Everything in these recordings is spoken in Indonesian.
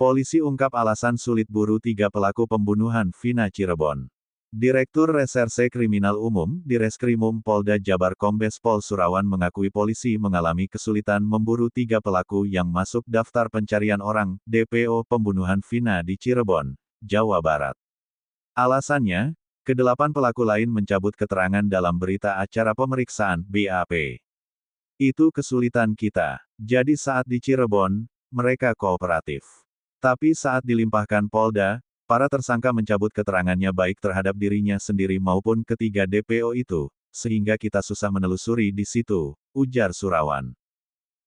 Polisi ungkap alasan sulit buru 3 pelaku pembunuhan Vina Cirebon. Direktur Reserse Kriminal Umum, Direskrimum Polda Jabar Kombes Pol Surawan mengakui polisi mengalami kesulitan memburu 3 pelaku yang masuk daftar pencarian orang, DPO pembunuhan Vina di Cirebon, Jawa Barat. Alasannya, ke-8 pelaku lain mencabut keterangan dalam berita acara pemeriksaan, BAP. Itu kesulitan kita. Jadi saat di Cirebon, mereka kooperatif. Tapi saat dilimpahkan Polda, para tersangka mencabut keterangannya baik terhadap dirinya sendiri maupun ketiga DPO itu, sehingga kita susah menelusuri di situ, ujar Surawan.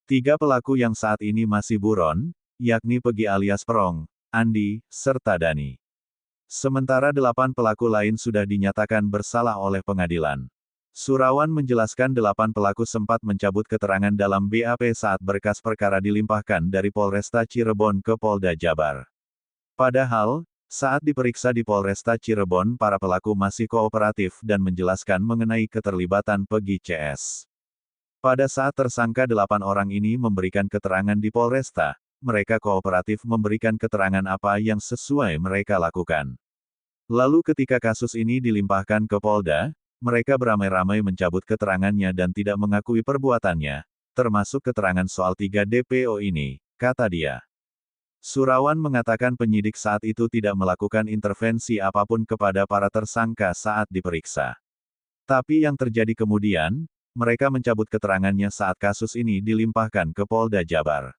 3 pelaku yang saat ini masih buron, yakni Pegi alias Perong, Andi, serta Dani. Sementara 8 pelaku lain sudah dinyatakan bersalah oleh pengadilan. Surawan menjelaskan 8 pelaku sempat mencabut keterangan dalam BAP saat berkas perkara dilimpahkan dari Polresta Cirebon ke Polda Jabar. Padahal, saat diperiksa di Polresta Cirebon para pelaku masih kooperatif dan menjelaskan mengenai keterlibatan Pegi CS. Pada saat tersangka 8 orang ini memberikan keterangan di Polresta, mereka kooperatif memberikan keterangan apa yang sesuai mereka lakukan. Lalu ketika kasus ini dilimpahkan ke Polda, mereka beramai-ramai mencabut keterangannya dan tidak mengakui perbuatannya, termasuk keterangan soal 3 DPO ini, kata dia. Surawan mengatakan penyidik saat itu tidak melakukan intervensi apapun kepada para tersangka saat diperiksa. Tapi yang terjadi kemudian, mereka mencabut keterangannya saat kasus ini dilimpahkan ke Polda Jabar.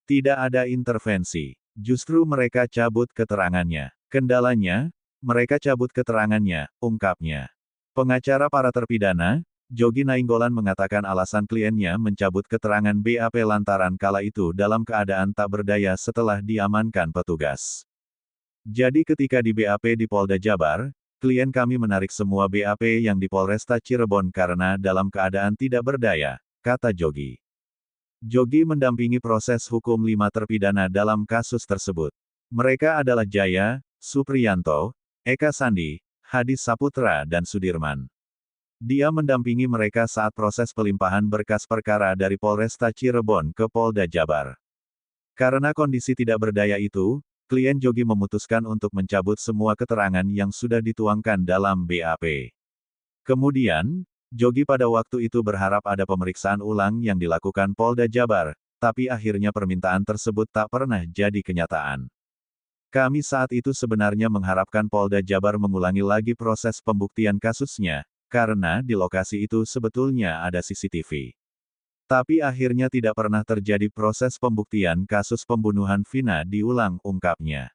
Tidak ada intervensi, justru mereka cabut keterangannya. Kendalanya, mereka cabut keterangannya, ungkapnya. Pengacara para terpidana, Jogi Nainggolan mengatakan alasan kliennya mencabut keterangan BAP lantaran kala itu dalam keadaan tak berdaya setelah diamankan petugas. Jadi ketika di BAP di Polda Jabar, klien kami menarik semua BAP yang di Polresta Cirebon karena dalam keadaan tidak berdaya, kata Jogi. Jogi mendampingi proses hukum 5 terpidana dalam kasus tersebut. Mereka adalah Jaya, Supriyanto, Eka Sandi, Hadi Saputra dan Sudirman. Dia mendampingi mereka saat proses pelimpahan berkas perkara dari Polresta Cirebon ke Polda Jabar. Karena kondisi tidak berdaya itu, klien Jogi memutuskan untuk mencabut semua keterangan yang sudah dituangkan dalam BAP. Kemudian, Jogi pada waktu itu berharap ada pemeriksaan ulang yang dilakukan Polda Jabar, tapi akhirnya permintaan tersebut tak pernah jadi kenyataan. Kami saat itu sebenarnya mengharapkan Polda Jabar mengulangi lagi proses pembuktian kasusnya, karena di lokasi itu sebetulnya ada CCTV. Tapi akhirnya tidak pernah terjadi proses pembuktian kasus pembunuhan Vina diulang, ungkapnya.